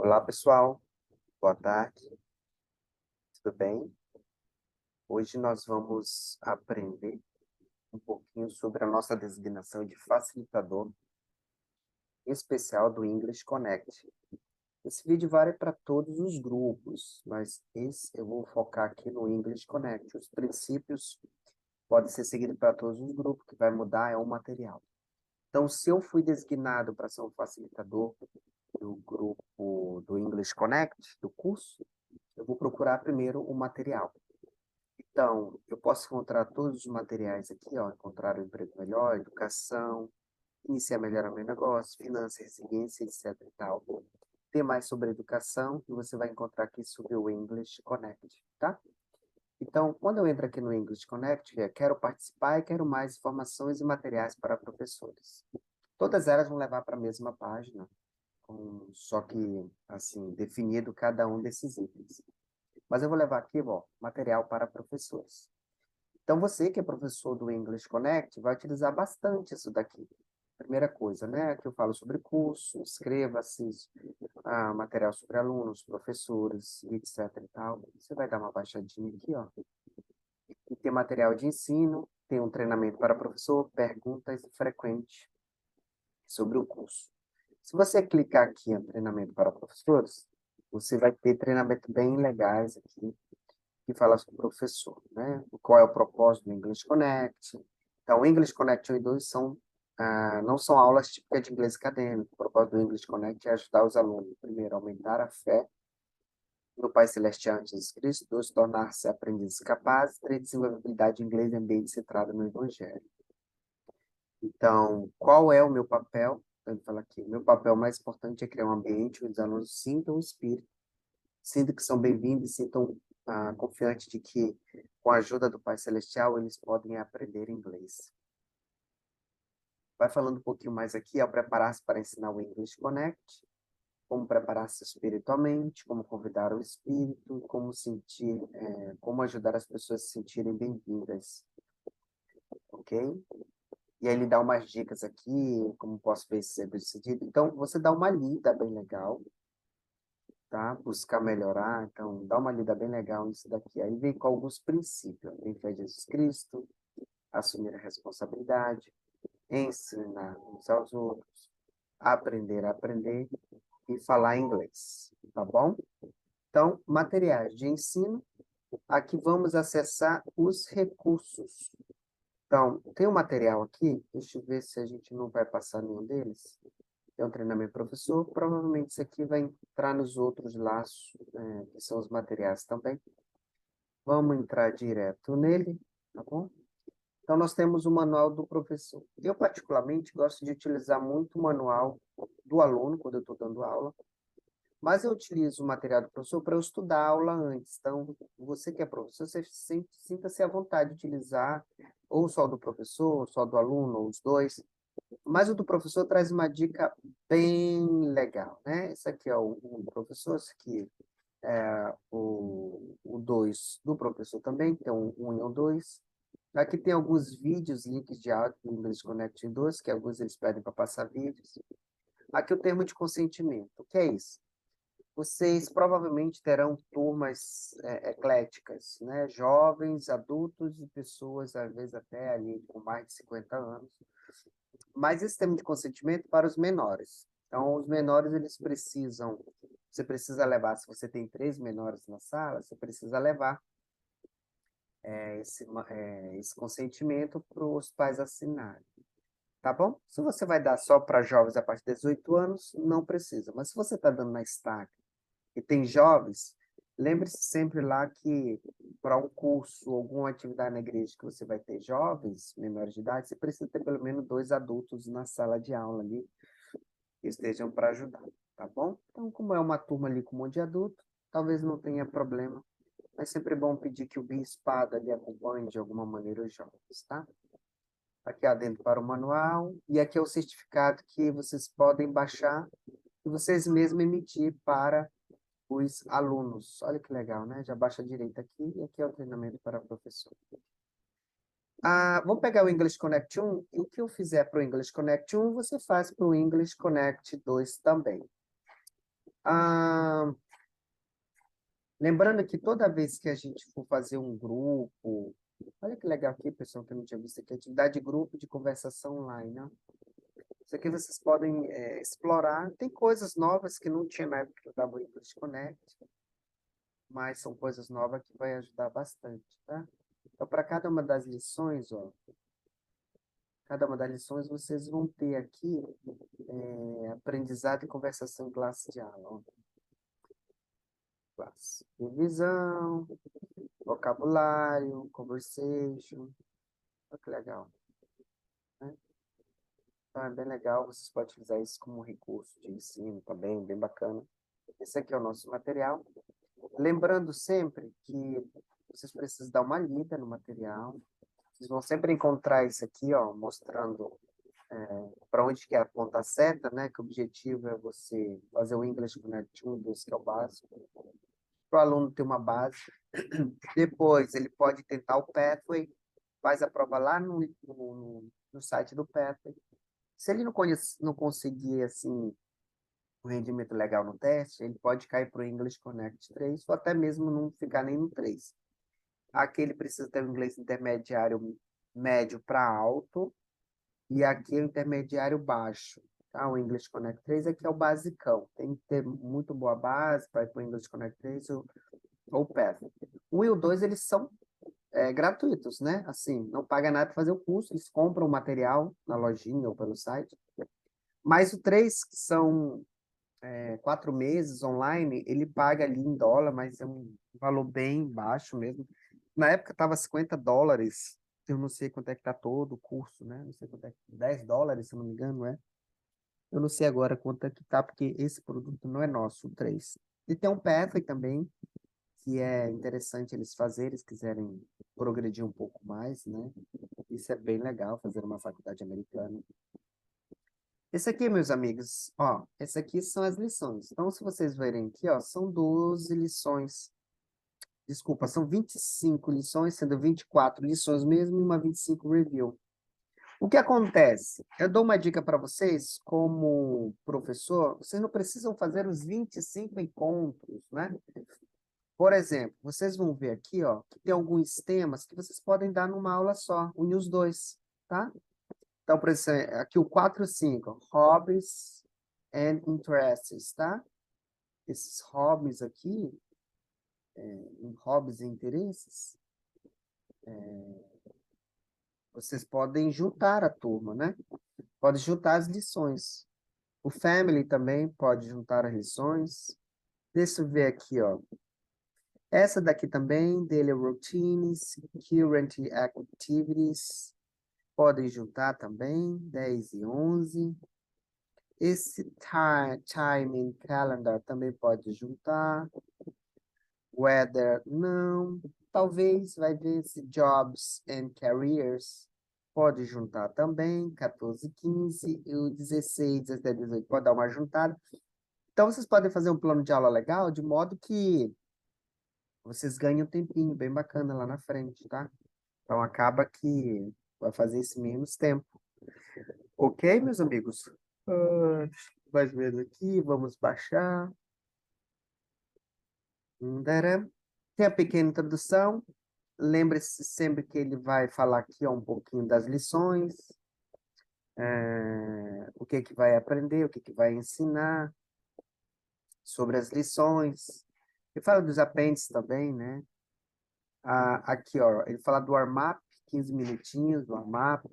Olá, pessoal. Boa tarde. Tudo bem? Hoje nós vamos aprender um pouquinho sobre a nossa designação de facilitador, em especial do English Connect. Esse vídeo vale para todos os grupos, mas esse eu vou focar aqui no English Connect. Os princípios podem ser seguidos para todos os grupos, o que vai mudar é o material. Então, se eu fui designado para ser um facilitador do grupo do English Connect, do curso, eu vou procurar primeiro o material. Então, eu posso encontrar todos os materiais aqui, ó, encontrar o emprego melhor, educação, iniciar melhor o meu negócio, finanças, resiliência, etc e tal. Tem mais sobre educação e você vai encontrar aqui sobre o English Connect, tá? Então, quando eu entro aqui no English Connect, quero participar e quero mais informações e materiais para professores. Todas elas vão levar para a mesma página, só que, assim, definido cada um desses itens. Mas eu vou levar aqui, ó, material para professores. Então, você que é professor do English Connect vai utilizar bastante isso daqui. Primeira coisa, né? Que eu falo sobre curso, inscreva-se, material sobre alunos, professores, etc e tal. Você vai dar uma baixadinha aqui, ó. E tem material de ensino, tem um treinamento para professor, perguntas frequentes sobre o curso. Se você clicar aqui em treinamento para professores, você vai ter treinamento bem legais aqui, que fala sobre o professor, né? Qual é o propósito do English Connect. Então, o English Connect 1 e 2 não são aulas típicas de inglês acadêmico. O propósito do English Connect é ajudar os alunos, primeiro, a aumentar a fé no Pai Celestial em Jesus Cristo, dois, tornar-se aprendizes capazes, três, desenvolver habilidade de inglês em ambiente centrado no Evangelho. Então, qual é o meu papel? Ele fala aqui, o meu papel mais importante é criar um ambiente onde os alunos sintam o espírito, sintam que são bem-vindos, sintam confiantes de que, com a ajuda do Pai Celestial, eles podem aprender inglês. Vai falando um pouquinho mais aqui, ao preparar-se para ensinar o English Connect, como preparar-se espiritualmente, como convidar o espírito, como ajudar as pessoas a se sentirem bem-vindas, ok? E aí ele dá umas dicas aqui, como posso ver se é bem-sucedido. Então, você dá uma lida bem legal, tá? Buscar melhorar, então dá uma lida bem legal nisso daqui. Aí vem com alguns princípios, em fé em Jesus Cristo, assumir a responsabilidade, ensinar uns aos outros, aprender a aprender e falar inglês, tá bom? Então, materiais de ensino, aqui vamos acessar os recursos. Então, tem um material aqui, deixa eu ver se a gente não vai passar nenhum deles. É um treinamento professor, provavelmente isso aqui vai entrar nos outros laços, que são os materiais também. Vamos entrar direto nele, tá bom? Então, nós temos o manual do professor. Eu, particularmente, gosto de utilizar muito o manual do aluno, quando eu estou dando aula, mas eu utilizo o material do professor para eu estudar a aula antes. Então, você que é professor, você sinta-se à vontade de utilizar ou só o do professor, ou só do aluno, ou os dois. Mas o do professor traz uma dica bem legal, né? Esse aqui é o do professor, esse aqui é o 2 do professor também, que é um 1 e um 2. Aqui tem alguns vídeos, links de áudio do English Connect 2, que alguns eles pedem para passar vídeos. Aqui o termo de consentimento. O que é isso? Vocês provavelmente terão turmas ecléticas, né? Jovens, adultos e pessoas, às vezes até ali com mais de 50 anos. Mas esse termo de consentimento para os menores. Então, os menores, você precisa levar, se você tem 3 menores na sala, você precisa levar esse consentimento para os pais assinarem. Tá bom? Se você vai dar só para jovens a partir de 18 anos, não precisa. Mas se você está dando na estaca e tem jovens, lembre-se sempre lá que para um curso, alguma atividade na igreja que você vai ter jovens, menores de idade, você precisa ter pelo menos 2 adultos na sala de aula ali, que estejam para ajudar, tá bom? Então, como é uma turma ali com um monte de adulto, talvez não tenha problema, mas sempre é bom pedir que o bispado ali acompanhe de alguma maneira os jovens, tá? Aqui adentro para o manual, e aqui é o certificado que vocês podem baixar e vocês mesmos emitir para os alunos. Olha que legal, né? Já baixa a direita aqui, e aqui é o treinamento para professor. Vamos pegar o English Connect 1, e o que eu fizer para o English Connect 1, você faz para o English Connect 2 também. Ah, lembrando que toda vez que a gente for fazer um grupo, olha que legal aqui, pessoal, que eu não tinha visto aqui, atividade de grupo de conversação online, né? Isso aqui vocês podem explorar. Tem coisas novas que não tinha na época da English Connect, mas são coisas novas que vai ajudar bastante, tá? Então, para cada uma das lições, ó, cada uma das lições vocês vão ter aqui aprendizado e conversação em classe de aula, ó. Classe. Revisão, vocabulário, conversation. Olha que legal, né? Então, é bem legal, vocês podem utilizar isso como recurso de ensino também, bem bacana. Esse aqui é o nosso material. Lembrando sempre que vocês precisam dar uma lida no material. Vocês vão sempre encontrar isso aqui, ó, mostrando para onde que é a ponta seta, né? Que o objetivo é você fazer o English Connect 1, 2, que é o básico. Para o aluno ter uma base. Depois, ele pode tentar o Pathway, faz a prova lá no site do Pathway. Se ele não conseguir, assim, um rendimento legal no teste, ele pode cair para o English Connect 3, ou até mesmo não ficar nem no 3. Aqui ele precisa ter um inglês intermediário médio para alto, e aqui é o intermediário baixo. Tá? O English Connect 3 aqui é o basicão. Tem que ter muito boa base para ir para o English Connect 3 ou PET. O 1 e o 2, eles são gratuitos, né? Assim, não paga nada para fazer o curso, eles compram o material na lojinha ou pelo site. Mas o 3, que são 4 meses online, ele paga ali em dólar, mas é um valor bem baixo mesmo. Na época estava $50, eu não sei quanto é que está todo o curso, né? Não sei quanto é que, $10, se eu não me engano, é? Eu não sei agora quanto é que tá, porque esse produto não é nosso, o 3. E tem um Pathway também, que é interessante eles fazerem, se quiserem progredir um pouco mais, né? Isso é bem legal, fazer uma faculdade americana. Esse aqui, meus amigos, ó, esse aqui são as lições. Então, se vocês verem aqui, ó, são 12 lições. Desculpa, são 25 lições, sendo 24 lições mesmo e uma 25 review. O que acontece? Eu dou uma dica para vocês, como professor, vocês não precisam fazer os 25 encontros, né? Por exemplo, vocês vão ver aqui, ó, que tem alguns temas que vocês podem dar numa aula só, unir os dois, tá? Então, por exemplo, aqui o 4 e 5, hobbies and interests, tá? Esses hobbies aqui, hobbies e interesses, vocês podem juntar a turma, né? Pode juntar as lições. O family também pode juntar as lições. Deixa eu ver aqui, ó. Essa daqui também, daily routines, current activities, podem juntar também, 10 e 11. Esse timing calendar também pode juntar. Weather, não. Talvez vai ver esse jobs and careers. Pode juntar também, 14, 15, e o 16 até 18 pode dar uma juntada. Então, vocês podem fazer um plano de aula legal, de modo que vocês ganhem um tempinho bem bacana lá na frente, tá? Então, acaba que vai fazer esse menos tempo. Ok, meus amigos? Mais vezes aqui, vamos baixar. Tem a pequena introdução. Lembre-se sempre que ele vai falar aqui ó, um pouquinho das lições, o que que vai aprender, o que que vai ensinar, sobre as lições. Ele fala dos apêndices também, né? Aqui, ó, ele fala do warm-up, 15 minutinhos do warm-up.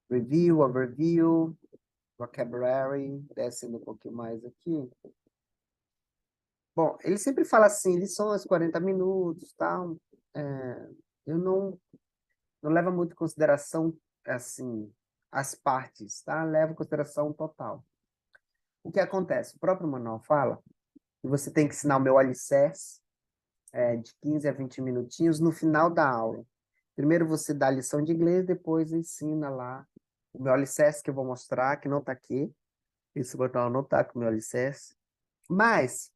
Review, overview, vocabulary, descendo um pouquinho mais aqui. Bom, ele sempre fala assim, lições, 40 minutos, tal. Eu não levo muito em consideração, assim, as partes, tá? Levo em consideração o total. O que acontece? O próprio manual fala que você tem que ensinar o meu alicerce, de 15 a 20 minutinhos no final da aula. Primeiro você dá a lição de inglês, depois ensina lá o meu alicerce que eu vou mostrar, que não está aqui. Esse manual não está com o meu alicerce. Mas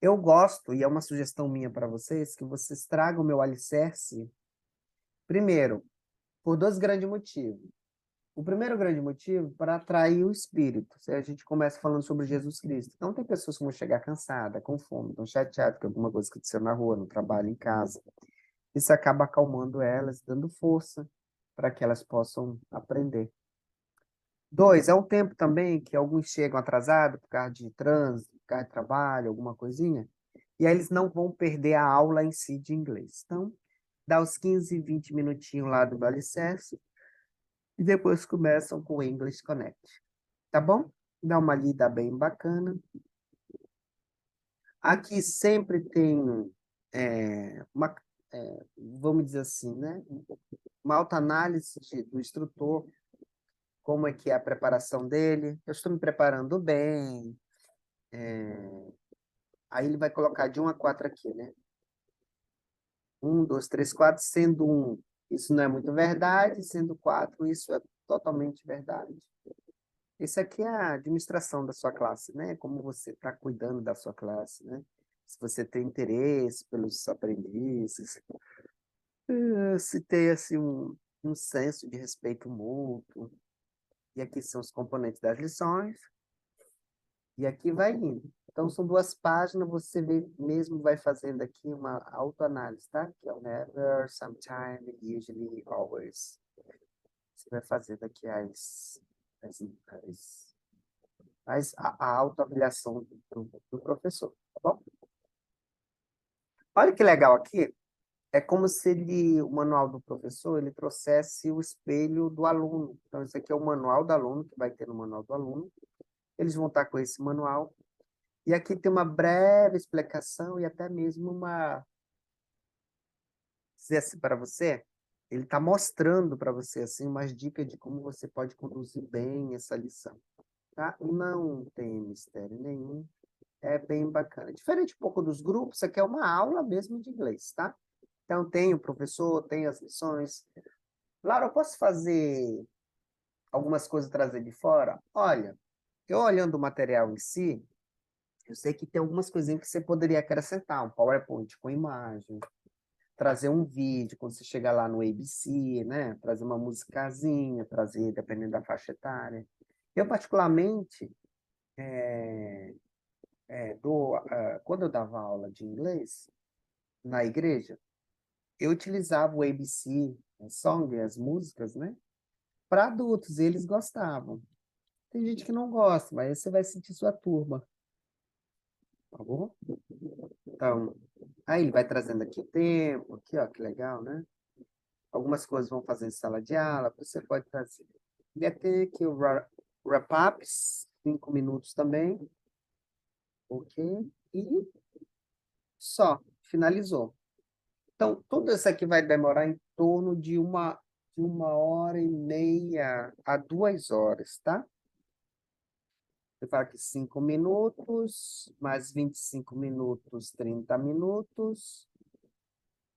eu gosto, e é uma sugestão minha para vocês, que vocês tragam o meu alicerce, primeiro, por dois grandes motivos. O primeiro grande motivo para atrair o espírito. Se a gente começa falando sobre Jesus Cristo. Então, tem pessoas que vão chegar cansadas, com fome, estão chateadas com alguma coisa que aconteceu na rua, no trabalho, em casa. Isso acaba acalmando elas, dando força para que elas possam aprender. Dois, é um tempo também que alguns chegam atrasados por causa de trânsito, por causa de trabalho, alguma coisinha, e aí eles não vão perder a aula em si de inglês. Então, dá os 15, 20 minutinhos lá do alicerce e depois começam com o English Connect. Tá bom? Dá uma lida bem bacana. Aqui sempre tem uma, vamos dizer assim, né? Uma autoanálise do instrutor, como é que é a preparação dele. Eu estou me preparando bem. Aí ele vai colocar de 1 a 4 aqui, né? 1, 2, 3, 4, sendo 1, isso não é muito verdade, sendo 4, isso é totalmente verdade. Isso aqui é a administração da sua classe, né? Como você está cuidando da sua classe, né? Se você tem interesse pelos aprendizes, se tem assim, um senso de respeito mútuo. E aqui são os componentes das lições. E aqui vai indo. Então, são 2 páginas, você mesmo vai fazendo aqui uma autoanálise, tá? Que é o never, sometime, usually, always. Você vai fazendo aqui a autoavaliação do professor, tá bom? Olha que legal aqui. É como se o manual do professor, ele trouxesse o espelho do aluno. Então, esse aqui é o manual do aluno, que vai ter no manual do aluno. Eles vão estar com esse manual. E aqui tem uma breve explicação e até mesmo dizer assim para você, ele está mostrando para você assim umas dicas de como você pode conduzir bem essa lição, tá? Não tem mistério nenhum, é bem bacana. Diferente um pouco dos grupos, isso aqui é uma aula mesmo de inglês, tá? Então tem o professor, tem as lições. Laura, eu posso fazer algumas coisas trazer de fora? Olha, eu olhando o material em si, eu sei que tem algumas coisinhas que você poderia acrescentar, um PowerPoint com imagem, trazer um vídeo quando você chegar lá no ABC, né? Trazer uma musicazinha, trazer, dependendo da faixa etária. Eu, particularmente, quando eu dava aula de inglês na igreja, eu utilizava o ABC, a song, as músicas, né? Para adultos, e eles gostavam. Tem gente que não gosta, mas aí você vai sentir sua turma, tá bom? Então, aí ele vai trazendo aqui o tempo, aqui, ó, que legal, né? Algumas coisas vão fazer em sala de aula, você pode trazer. Ele tem aqui o wrap-up, 5 minutos também, ok? E só, finalizou. Então, tudo isso aqui vai demorar em torno de 1h30 a 2 horas, tá? Você fala que 5 minutos, mais 25 minutos, 30 minutos,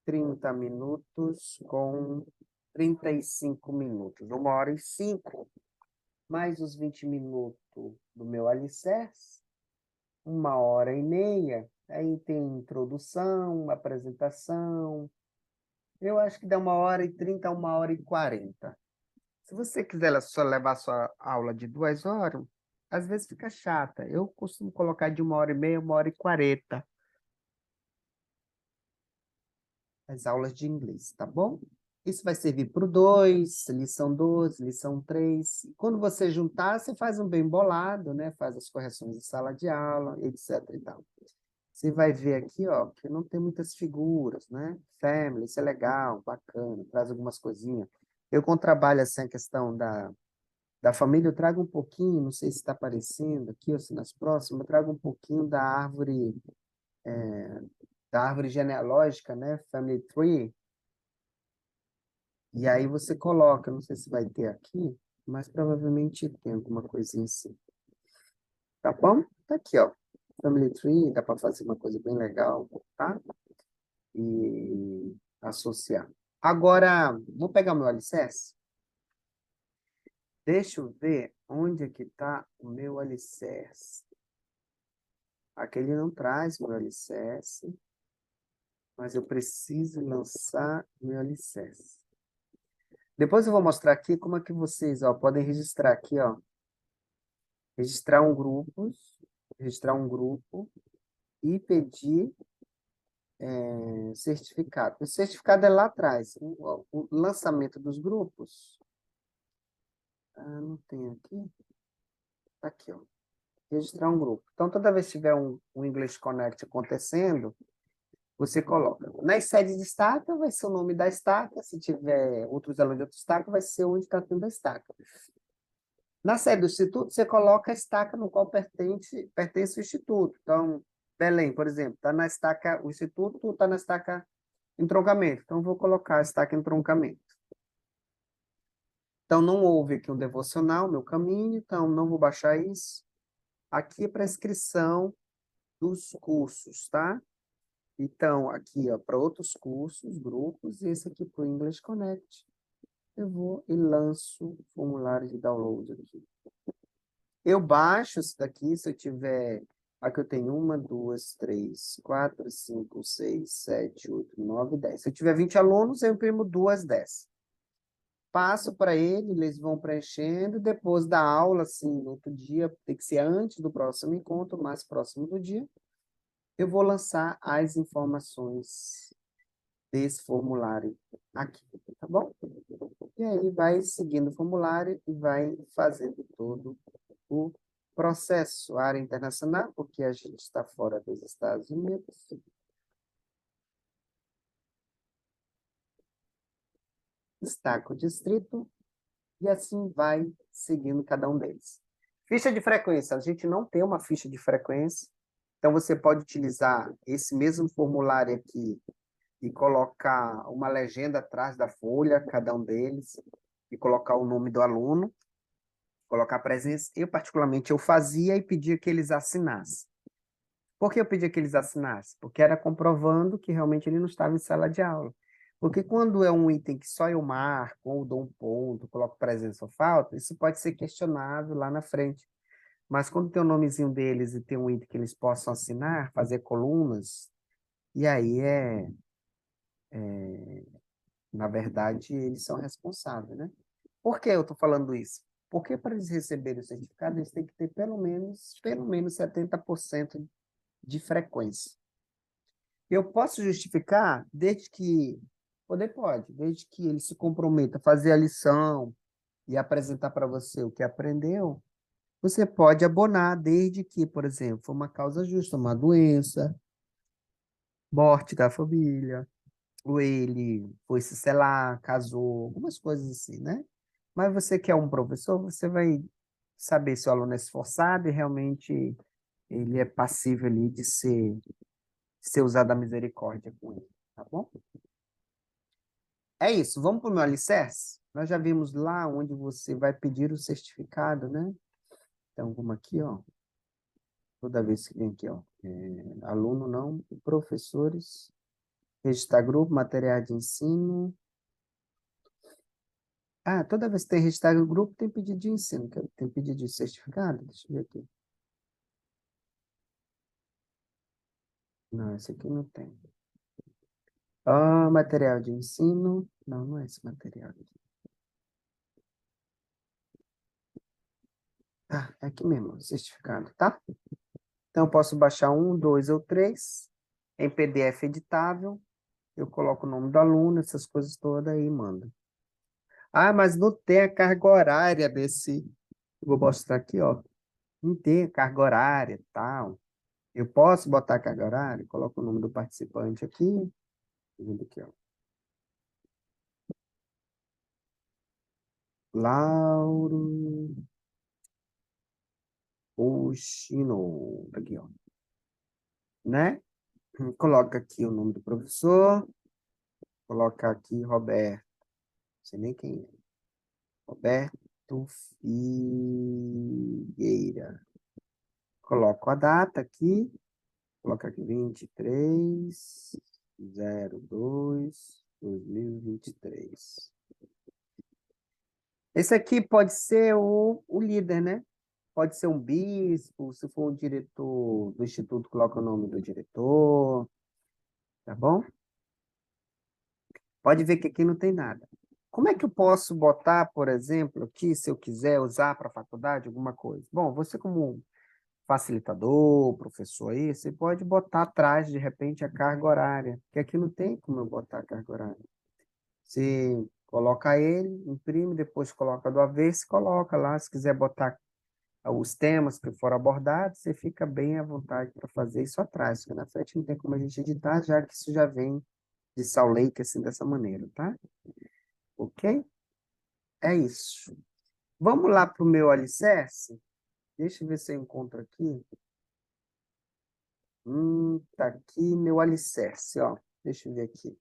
30 minutos com 35 minutos, 1h05, mais os 20 minutos do meu alicerce, 1h30, aí tem introdução, apresentação, eu acho que dá 1h30 a 1h40. Se você quiser só levar sua aula de 2 horas, às vezes fica chata. Eu costumo colocar de 1h30, 1h40, as aulas de inglês, tá bom? Isso vai servir para o 2, lição 12, lição 3. Quando você juntar, você faz um bem bolado, né? Faz as correções de sala de aula, etc. e tal. Você vai ver aqui, ó, que não tem muitas figuras, né? Family, isso é legal, bacana, traz algumas coisinhas. Eu, quando trabalho assim, a questão da família, eu trago um pouquinho, não sei se está aparecendo aqui ou se nas próximas, eu trago um pouquinho da árvore genealógica, né? Family Tree. E aí você coloca, não sei se vai ter aqui, mas provavelmente tem alguma coisinha assim. Tá bom? Tá aqui, ó. Family Tree, dá para fazer uma coisa bem legal, tá? E associar. Agora, vou pegar o meu alicerce. Deixa eu ver onde é que está o meu alicerce. Aqui ele não traz meu alicerce, mas eu preciso lançar meu alicerce. Depois eu vou mostrar aqui como é que vocês, ó, podem registrar aqui, ó. Registrar um grupo e pedir certificado. O certificado é lá atrás. O lançamento dos grupos. Ah, não tem aqui. Tá aqui, ó. Registrar um grupo. Então, toda vez que tiver um English Connect acontecendo, você coloca. Na sede de estaca, vai ser o nome da estaca. Se tiver outros alunos de outra estaca, vai ser onde está tendo a estaca. Na sede do instituto, você coloca a estaca no qual pertence o instituto. Então, Belém, por exemplo, está na estaca, o instituto está na estaca entroncamento. Então, vou colocar a estaca entroncamento. Então, não houve aqui um devocional, meu caminho, então não vou baixar isso. Aqui é para inscrição dos cursos, tá? Então, aqui, ó, para outros cursos, grupos, e esse aqui para o English Connect. Eu vou e lanço o formulário de download aqui. Eu baixo isso daqui, se eu tiver... Aqui eu tenho 1, 2, 3, 4, 5, 6, 7, 8, 9, 10. Se eu tiver 20 alunos, eu imprimo 2 dessas. Passo para eles vão preenchendo, depois da aula, assim, no outro dia, tem que ser antes do próximo encontro, mais próximo do dia, eu vou lançar as informações desse formulário aqui, tá bom? E aí vai seguindo o formulário e vai fazendo todo o processo. Área internacional, porque a gente está fora dos Estados Unidos. Destaca o distrito e assim vai seguindo cada um deles. Ficha de frequência. A gente não tem uma ficha de frequência, então você pode utilizar esse mesmo formulário aqui e colocar uma legenda atrás da folha, cada um deles, e colocar o nome do aluno, colocar a presença. Eu, particularmente, eu fazia e pedia que eles assinassem. Por que eu pedia que eles assinassem? Porque era comprovando que realmente ele não estava em sala de aula. Porque quando é um item que só eu marco, ou dou um ponto, coloco presença ou falta, isso pode ser questionável lá na frente. Mas quando tem o nomezinho deles e tem um item que eles possam assinar, fazer colunas, e aí na verdade, eles são responsáveis, né? Por que eu estou falando isso? Porque para eles receberem o certificado, eles têm que ter pelo menos 70% de frequência. Eu posso justificar desde que, poder pode, desde que ele se comprometa a fazer a lição e apresentar para você o que aprendeu, você pode abonar desde que, por exemplo, for uma causa justa, uma doença, morte da família, ou ele foi se selar, casou, algumas coisas assim, né? Mas você que é um professor, você vai saber se o aluno é esforçado e realmente ele é passível ali de ser usado a misericórdia com ele, tá bom? É isso, vamos para o meu alicerce? Nós já vimos lá onde você vai pedir o certificado, né? Então, vamos aqui, ó. Toda vez que vem aqui, ó. Aluno não, professores, registrar grupo, material de ensino. Ah, toda vez que tem registrar grupo, tem pedido de ensino, tem pedido de certificado? Deixa eu ver aqui. Não, esse aqui não tem. Ah, material de ensino. Não, não é esse material aqui. Ah, é aqui mesmo, certificado, tá? Então, eu posso baixar um, dois ou três em PDF editável. Eu coloco o nome do aluno, essas coisas todas aí e mando. Ah, mas não tem a carga horária desse. Vou mostrar aqui, ó. Não tem a carga horária e tal. Eu posso botar a carga horária? Coloco o nome do participante aqui. Vendo aqui, ó. Lauro Oshino. Aqui, ó. Né? Coloca aqui o nome do professor. Coloca aqui Roberto. Não sei nem quem é. Roberto Figueira. Coloco a data aqui. Coloca aqui 23/02/2023. Esse aqui pode ser o líder, né? Pode ser um bispo, se for o diretor do instituto, coloca o nome do diretor, tá bom? Pode ver que aqui não tem nada. Como é que eu posso botar, por exemplo, aqui, se eu quiser usar para a faculdade alguma coisa? Bom, você como facilitador, professor aí, você pode botar atrás, de repente, a carga horária, que aqui não tem como eu botar a carga horária. Você coloca ele, imprime, depois coloca do avesso e coloca lá. Se quiser botar os temas que foram abordados, você fica bem à vontade para fazer isso atrás, porque na frente não tem como a gente editar, já que isso já vem de Sauleika, assim, dessa maneira, tá? Ok? É isso. Vamos lá para o meu alicerce? Deixa eu ver se eu encontro aqui. Tá aqui meu alicerce, ó. Deixa eu ver aqui.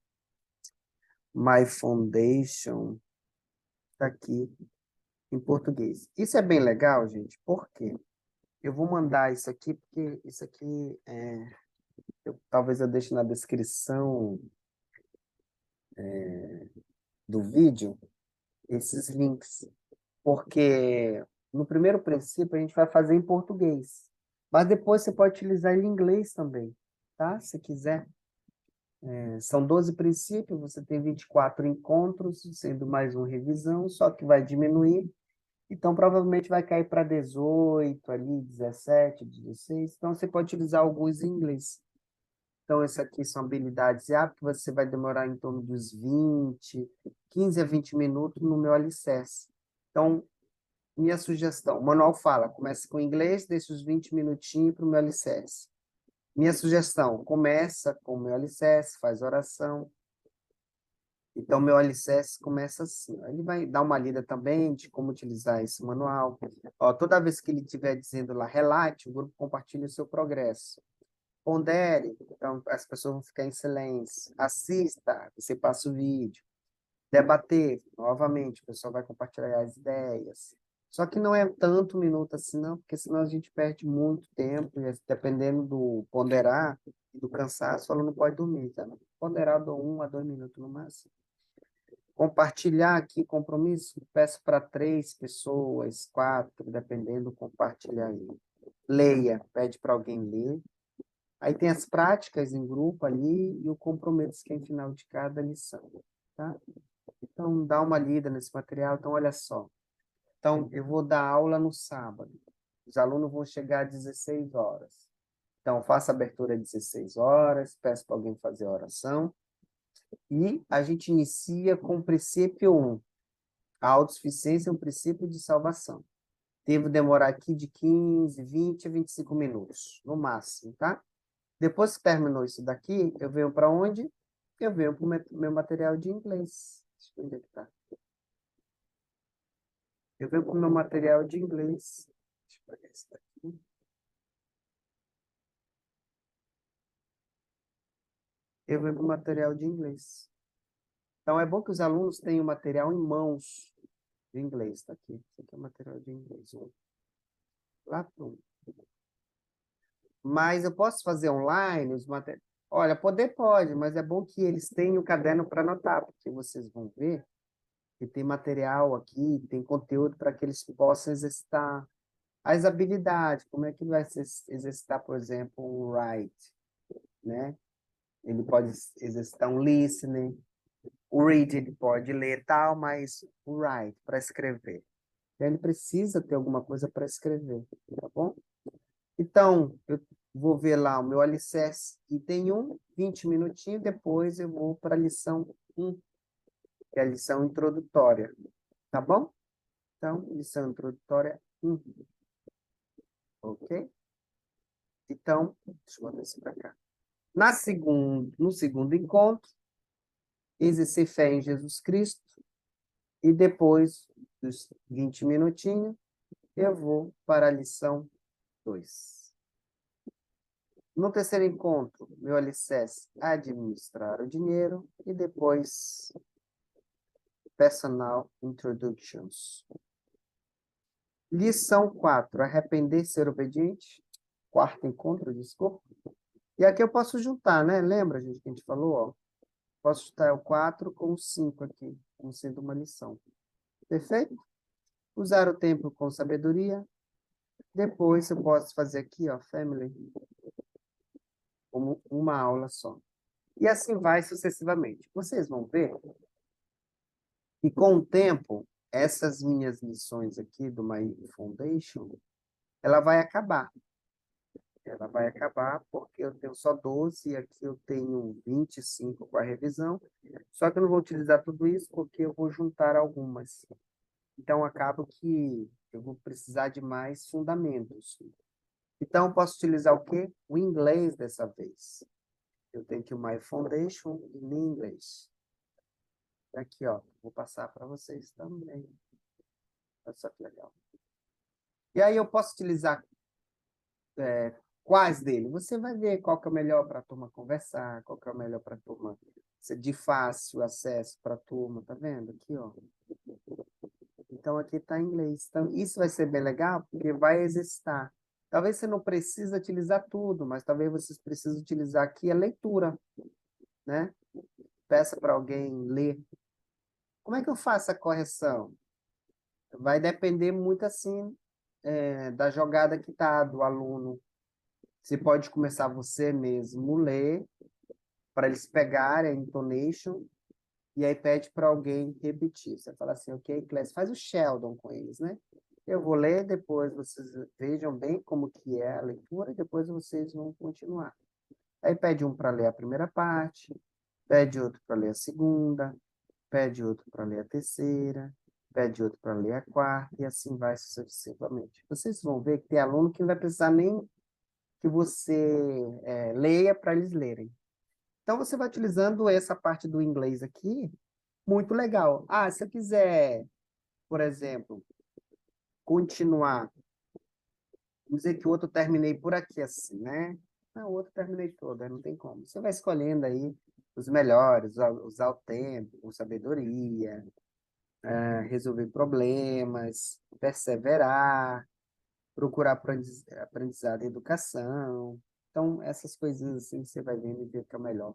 My Foundation. Tá aqui em português. Isso é bem legal, gente, porque eu vou mandar isso aqui, porque isso aqui talvez eu deixe na descrição do vídeo esses links, porque no primeiro princípio a gente vai fazer em português, mas depois você pode utilizar ele em inglês também, tá? Se quiser. São 12 princípios, você tem 24 encontros, sendo mais uma revisão, só que vai diminuir. Então, provavelmente vai cair para 18, ali, 17, 16. Então, você pode utilizar alguns em inglês. Então, esse aqui são habilidades e hábitos, você vai demorar em torno dos 15 a 20 minutos no meu alicerce. Então, minha sugestão, o manual fala, comece com inglês, deixe os 20 minutinhos para o meu alicerce. Minha sugestão, começa com o meu alicerce, faz oração. Então, meu alicerce começa assim. Ó. Ele vai dar uma lida também de como utilizar esse manual. Ó, toda vez que ele estiver dizendo lá, relate, o grupo compartilha o seu progresso. Pondere, então as pessoas vão ficar em silêncio. Assista, você passa o vídeo. Debater, novamente, o pessoal vai compartilhar as ideias. Só que não é tanto minuto assim, não, porque senão a gente perde muito tempo, e dependendo do ponderar e do cansaço, o aluno pode dormir, tá? Ponderar do 1 a 2 minutos no máximo. Compartilhar aqui compromisso, peço para 3 pessoas, 4, dependendo, compartilhar aí. Leia, pede para alguém ler. Aí tem as práticas em grupo ali e o compromisso que é em final de cada lição, tá? Então, dá uma lida nesse material. Então, olha só. Então, eu vou dar aula no sábado. Os alunos vão chegar às 16 horas. Então, faça a abertura às 16 horas, peço para alguém fazer a oração. E a gente inicia com o princípio 1. A autossuficiência é um princípio de salvação. Devo demorar aqui de 15, 20 a 25 minutos, no máximo, tá? Depois que terminou isso daqui, eu venho para onde? Eu venho para o meu material de inglês. Deixa eu ver onde é que tá. Eu venho para o meu material de inglês. Deixa eu pegar esse daqui. Eu venho para o material de inglês. Então, é bom que os alunos tenham o material em mãos de inglês. Tá aqui. Esse aqui é o material de inglês. Lá pro Mas eu posso fazer online os materiais? Olha, poder pode, mas é bom que eles tenham o caderno para anotar, porque vocês vão ver que tem material aqui, tem conteúdo para que eles possam exercitar as habilidades. Como é que vai se exercitar, por exemplo, o write, né? Ele pode exercitar um listening, o read ele pode ler tal, mas o write para escrever. Então, ele precisa ter alguma coisa para escrever, tá bom? Então, eu vou ver lá o meu alicerce, item 1, 20 minutinhos, depois eu vou para a lição 1, que é a lição introdutória, tá bom? Então, lição introdutória 1, ok? Então, deixa eu botar isso para cá. No segundo encontro, exercer fé em Jesus Cristo, e depois dos 20 minutinhos, eu vou para a lição 2. No terceiro encontro, meu alicerce, administrar o dinheiro, e depois, personal introductions. Lição 4, arrepender, ser obediente. Quarto encontro, desculpa. E aqui eu posso juntar, né? Lembra, gente, que a gente falou, ó? Posso juntar o 4 com o 5 aqui, como sendo uma lição. Perfeito? Usar o tempo com sabedoria. Depois eu posso fazer aqui, ó, family, como uma aula só. E assim vai sucessivamente. Vocês vão ver E com o tempo, essas minhas lições aqui do My Foundation, ela vai acabar. Ela vai acabar porque eu tenho só 12 e aqui eu tenho 25 com a revisão. Só que eu não vou utilizar tudo isso porque eu vou juntar algumas. Então, acaba que eu vou precisar de mais fundamentos. Então, eu posso utilizar o quê? O inglês dessa vez. Eu tenho aqui o My Foundation em inglês. Aqui, ó, vou passar para vocês também. Olha só que legal. E aí eu posso utilizar quais dele? Você vai ver qual que é o melhor para a turma conversar, qual que é o melhor para a turma ser de fácil acesso para a turma, tá vendo? Aqui, ó. Então, aqui está em inglês. Então, isso vai ser bem legal, porque vai exercitar. Talvez você não precise utilizar tudo, mas talvez vocês precisem utilizar aqui a leitura, né? Peça para alguém ler. Como é que eu faço a correção? Vai depender muito, assim, da jogada que tá do aluno. Você pode começar você mesmo ler, para eles pegarem a intonation, e aí pede para alguém repetir. Você fala assim, ok, class, faz o Sheldon com eles, né? Eu vou ler, depois vocês vejam bem como que é a leitura, e depois vocês vão continuar. Aí pede um para ler a primeira parte, pede outro para ler a segunda, pede outro para ler a terceira, pede outro para ler a quarta, e assim vai sucessivamente. Vocês vão ver que tem aluno que não vai precisar nem que você leia para eles lerem. Então, você vai utilizando essa parte do inglês aqui, muito legal. Ah, se eu quiser, por exemplo, continuar, vamos dizer que o outro eu terminei por aqui, assim, né? Não, o outro eu terminei todo, aí não tem como. Você vai escolhendo aí os melhores, usar o tempo, com sabedoria, resolver problemas, perseverar, procurar aprendizado e educação. Então, essas coisinhas assim você vai vendo e ver que é o melhor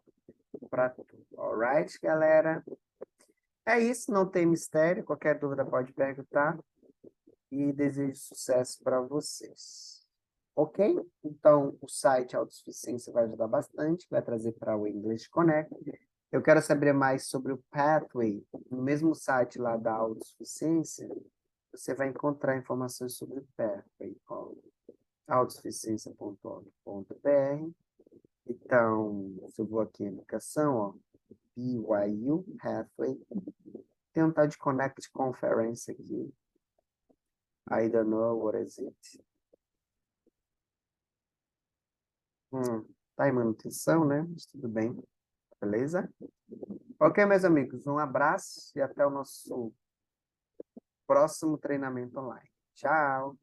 para tudo. Alright, galera? É isso, não tem mistério. Qualquer dúvida pode perguntar. E desejo sucesso para vocês. Ok? Então, o site Autossuficiência vai ajudar bastante, vai trazer para o English Connect. Eu quero saber mais sobre o Pathway. No mesmo site lá da Autossuficiência, você vai encontrar informações sobre o Pathway, autossuficiência.org.br. Então, se eu vou aqui em educação, ó, BYU Pathway, tem um tal de Connect Conference aqui. I don't know what is it. Tá em manutenção, né? Mas tudo bem. Beleza? Ok, meus amigos, um abraço e até o nosso próximo treinamento online. Tchau!